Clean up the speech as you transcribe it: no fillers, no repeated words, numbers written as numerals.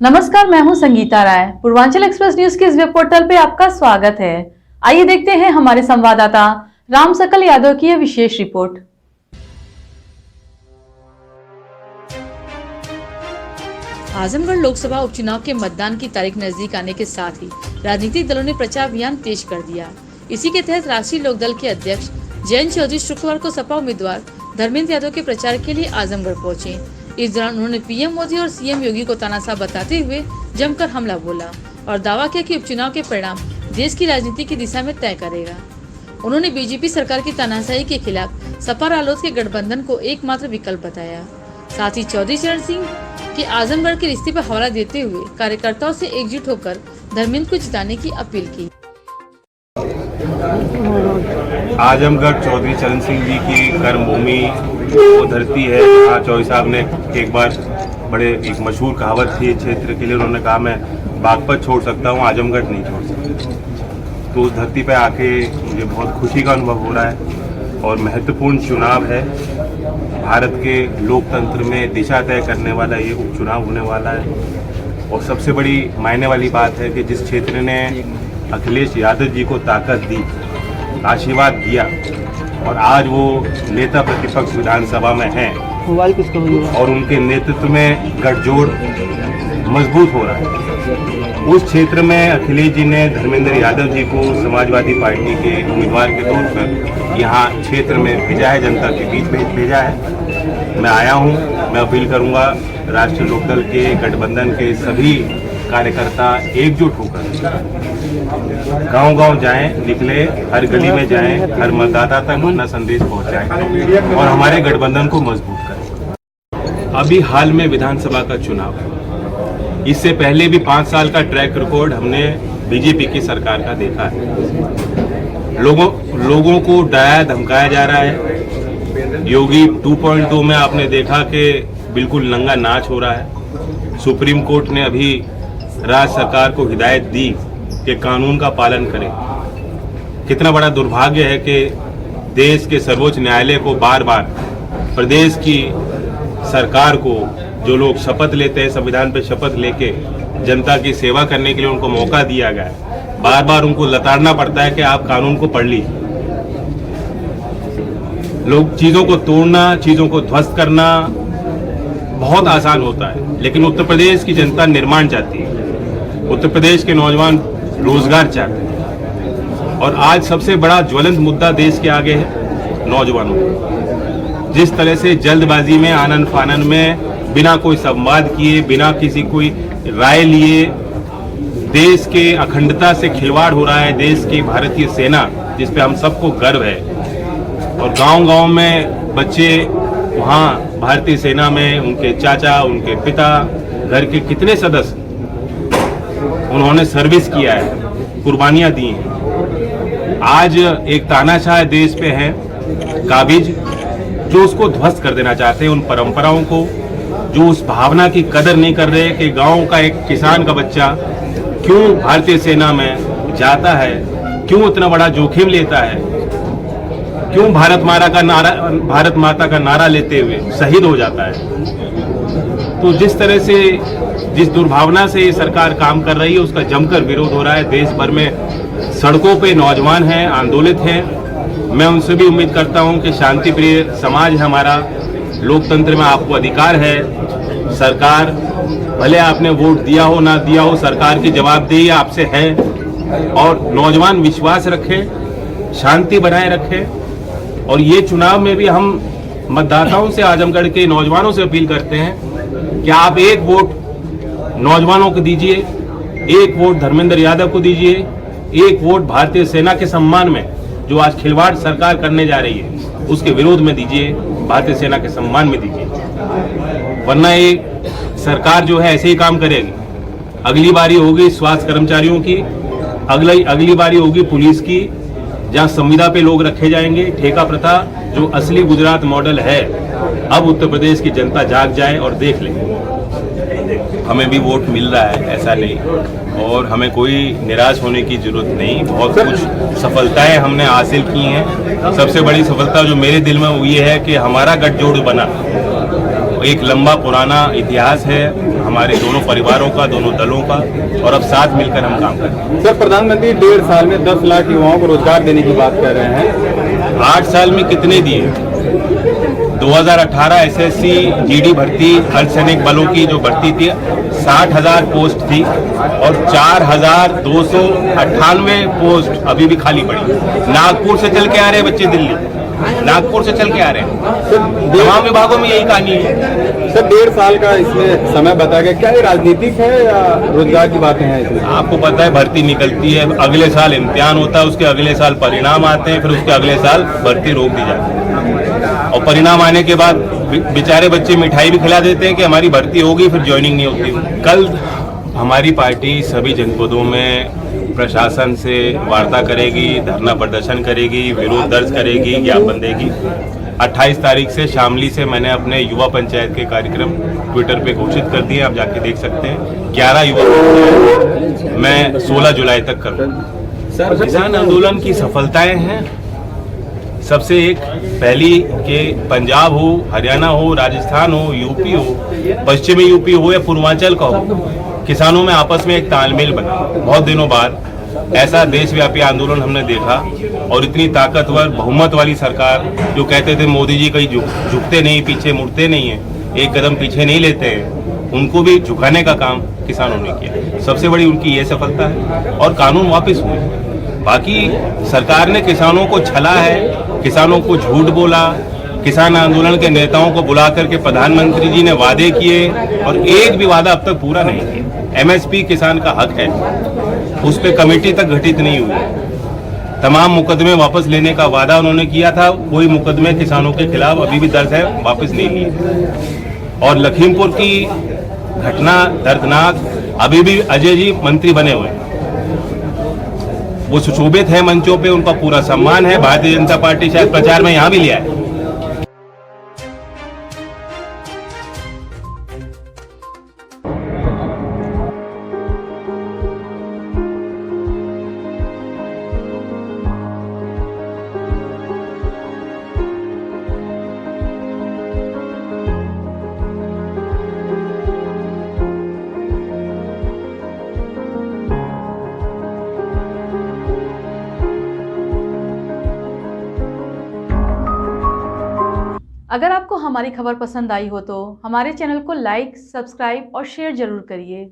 नमस्कार, मैं हूं संगीता राय। पूर्वांचल एक्सप्रेस न्यूज के इस वेब पोर्टल पे आपका स्वागत है। आइए देखते हैं हमारे संवाददाता राम सकल यादव की यह विशेष रिपोर्ट। आजमगढ़ लोकसभा उपचुनाव के मतदान की तारीख नजदीक आने के साथ ही राजनीतिक दलों ने प्रचार अभियान तेज कर दिया। इसी के तहत राष्ट्रीय लोकदल के अध्यक्ष जयंत चौधरी शुक्रवार को सपा उम्मीदवार धर्मेंद्र यादव के प्रचार के लिए आजमगढ़ पहुंचे। इस दौरान उन्होंने पीएम मोदी और सीएम योगी को तानाशाह बताते हुए जमकर हमला बोला और दावा किया कि उपचुनाव के परिणाम देश की राजनीति की दिशा में तय करेगा। उन्होंने बीजेपी सरकार की तानाशाही के खिलाफ सपा रालोद के गठबंधन को एकमात्र विकल्प बताया। साथ ही चौधरी चरण सिंह के आजमगढ़ के रिश्ते पर हवाला देते हुए कार्यकर्ताओं से एकजुट होकर धर्मेंद्र को जिताने की अपील की। आजमगढ़ चौधरी चरण सिंह जी की कर्मभूमि वो धरती है जहाँ चौधरी साहब ने एक बार एक मशहूर कहावत थी क्षेत्र के लिए, उन्होंने कहा मैं बागपत छोड़ सकता हूँ, आजमगढ़ नहीं छोड़ सकता। तो उस धरती पे आके मुझे बहुत खुशी का अनुभव हो रहा है और महत्वपूर्ण चुनाव है। भारत के लोकतंत्र में दिशा तय करने वाला ये उपचुनाव होने वाला है और सबसे बड़ी मायने वाली बात है कि जिस क्षेत्र ने अखिलेश यादव जी को ताकत दी, आशीर्वाद दिया और आज वो नेता प्रतिपक्ष विधानसभा में हैं और उनके नेतृत्व में गठजोड़ मजबूत हो रहा है। उस क्षेत्र में अखिलेश जी ने धर्मेंद्र यादव जी को समाजवादी पार्टी के उम्मीदवार के तौर पर यहाँ क्षेत्र में भेजा है, जनता के बीच में भेजा है। मैं आया हूँ, मैं अपील करूँगा राष्ट्रीय लोकदल के गठबंधन के सभी कार्यकर्ता एकजुट होकर गांव-गांव जाएं, निकले, हर गली में जाएं, हर मतदाता तक अपना संदेश पहुंचाएं और हमारे गठबंधन को मजबूत करें। अभी हाल में विधानसभा का चुनाव है, इससे पहले भी 5 साल का ट्रैक रिकॉर्ड हमने बीजेपी की सरकार का देखा है। लोगों को डराया धमकाया जा रहा है। योगी 2.2 में आपने देखा कि बिल्कुल नंगा नाच हो रहा है। सुप्रीम कोर्ट ने अभी राज्य सरकार को हिदायत दी कि कानून का पालन करें। कितना बड़ा दुर्भाग्य है कि देश के सर्वोच्च न्यायालय को बार बार प्रदेश की सरकार को, जो लोग शपथ लेते हैं, संविधान पे शपथ लेके जनता की सेवा करने के लिए उनको मौका दिया गया है, बार बार उनको लताड़ना पड़ता है कि आप कानून को पढ़ लीजिए। लोग चीजों को तोड़ना, चीजों को ध्वस्त करना बहुत आसान होता है, लेकिन उत्तर प्रदेश की जनता निर्माण चाहती है, उत्तर प्रदेश के नौजवान रोजगार चाहते हैं और आज सबसे बड़ा ज्वलंत मुद्दा देश के आगे है नौजवानों का। जिस तरह से जल्दबाजी में, आनन फानन में, बिना कोई संवाद किए, बिना किसी कोई राय लिए देश के अखंडता से खिलवाड़ हो रहा है। देश की भारतीय सेना जिस पे हम सबको गर्व है और गांव-गांव में बच्चे वहाँ भारतीय सेना में, उनके चाचा, उनके पिता, घर के कितने सदस्य उन्होंने सर्विस किया है, कुर्बानियां दी हैं। आज एक तानाशाह देश पे है काबिज, जो उसको ध्वस्त कर देना चाहते हैं, उन परंपराओं को, जो उस भावना की कदर नहीं कर रहे कि गांव का एक किसान का बच्चा क्यों भारतीय सेना में जाता है, क्यों इतना बड़ा जोखिम लेता है, क्यों भारत माता का नारा लेते हुए शहीद हो जाता है। तो जिस तरह से, जिस दुर्भावना से ये सरकार काम कर रही है, उसका जमकर विरोध हो रहा है। देश भर में सड़कों पे नौजवान हैं, आंदोलित हैं। मैं उनसे भी उम्मीद करता हूं कि शांति प्रिय समाज है हमारा, लोकतंत्र में आपको अधिकार है। सरकार, भले आपने वोट दिया हो ना दिया हो, सरकार की जवाबदेही आपसे है और नौजवान विश्वास रखें, शांति बनाए रखें। और ये चुनाव में भी हम मतदाताओं से, आजमगढ़ के नौजवानों से अपील करते हैं कि आप एक वोट नौजवानों को दीजिए, एक वोट धर्मेंद्र यादव को दीजिए, एक वोट भारतीय सेना के सम्मान में, जो आज खिलवाड़ सरकार करने जा रही है उसके विरोध में दीजिए, भारतीय सेना के सम्मान में दीजिए। वरना ये सरकार जो है ऐसे ही काम करेगी। अगली बारी होगी स्वास्थ्य कर्मचारियों की, अगली बारी होगी पुलिस की, जहां संविदा पे लोग रखे जाएंगे। ठेका प्रथा जो असली गुजरात मॉडल है, अब उत्तर प्रदेश की जनता जाग जाए और देख ले। हमें भी वोट मिल रहा है, ऐसा नहीं, और हमें कोई निराश होने की जरूरत नहीं। बहुत कुछ सफलताएं हमने हासिल की हैं। सबसे बड़ी सफलता जो मेरे दिल में वो ये है कि हमारा गठजोड़ बना। एक लंबा पुराना इतिहास है हमारे दोनों परिवारों का, दोनों दलों का, और अब साथ मिलकर हम काम करें। सर, प्रधानमंत्री 1.5 साल में 10 लाख युवाओं को रोजगार देने की बात कर रहे हैं। 8 साल में कितने दिए? 2018 एसएससी जीडी भर्ती अर्धसैनिक बलों की जो भर्ती थी 60,000 पोस्ट थी और 4,298 पोस्ट अभी भी खाली पड़ी। नागपुर से चल के आ रहे हैं बच्चे, दिल्ली नागपुर से चल के आ रहे हैं। तमाम विभागों में यही कहानी है। सर, 1.5 साल का इसमें समय बता गया, क्या ये राजनीतिक है या रोजगार की बातें हैं इसमें? आपको पता है भर्ती निकलती है, अगले साल इम्तिहान होता है, उसके अगले साल परिणाम आते हैं, फिर उसके अगले साल भर्ती रोक दी जाती है और परिणाम आने के बाद बेचारे बच्चे मिठाई भी खिला देते हैं कि हमारी भर्ती होगी, फिर ज्वाइनिंग नहीं होती। कल हमारी पार्टी सभी जनपदों में प्रशासन से वार्ता करेगी, धरना प्रदर्शन करेगी, विरोध दर्ज करेगी, ज्ञापन देगी। 28 तारीख से शामली से मैंने अपने युवा पंचायत के कार्यक्रम ट्विटर पे घोषित कर दिए, आप जाके देख सकते हैं। 11 युवा पंचायत मैं 16 जुलाई तक करूँगा। किसान आंदोलन की सफलताएं हैं, सबसे एक पहली कि पंजाब हो, हरियाणा हो, राजस्थान हो, यूपी हो, पश्चिमी यूपी हो या पूर्वांचल का हो, किसानों में आपस में एक तालमेल बना। बहुत दिनों बाद ऐसा देशव्यापी आंदोलन हमने देखा और इतनी ताकतवर बहुमत वाली सरकार, जो कहते थे मोदी जी कहीं झुकते नहीं, पीछे मुड़ते नहीं है, एक कदम पीछे नहीं लेते हैं, उनको भी झुकाने का काम किसानों ने किया। सबसे बड़ी उनकी ये सफलता है और कानून वापस हुए। बाकी सरकार ने किसानों को छला है, किसानों को झूठ बोला, किसान आंदोलन के नेताओं को बुला करके प्रधानमंत्री जी ने वादे किए और एक भी वादा अब तक पूरा नहीं किया। एमएसपी किसान का हक है, उस पर कमेटी तक गठित नहीं हुई। तमाम मुकदमे वापस लेने का वादा उन्होंने किया था, कोई मुकदमे किसानों के खिलाफ अभी भी दर्ज है, वापस नहीं लिए। और लखीमपुर की घटना दर्दनाक, अभी भी अजय जी मंत्री बने हुए हैं, वो सुशोभित है मंचों पे, उनका पूरा सम्मान है। भारतीय जनता पार्टी शायद प्रचार में यहाँ भी लिया है। अगर आपको हमारी खबर पसंद आई हो तो हमारे चैनल को लाइक, सब्सक्राइब और शेयर जरूर करिए।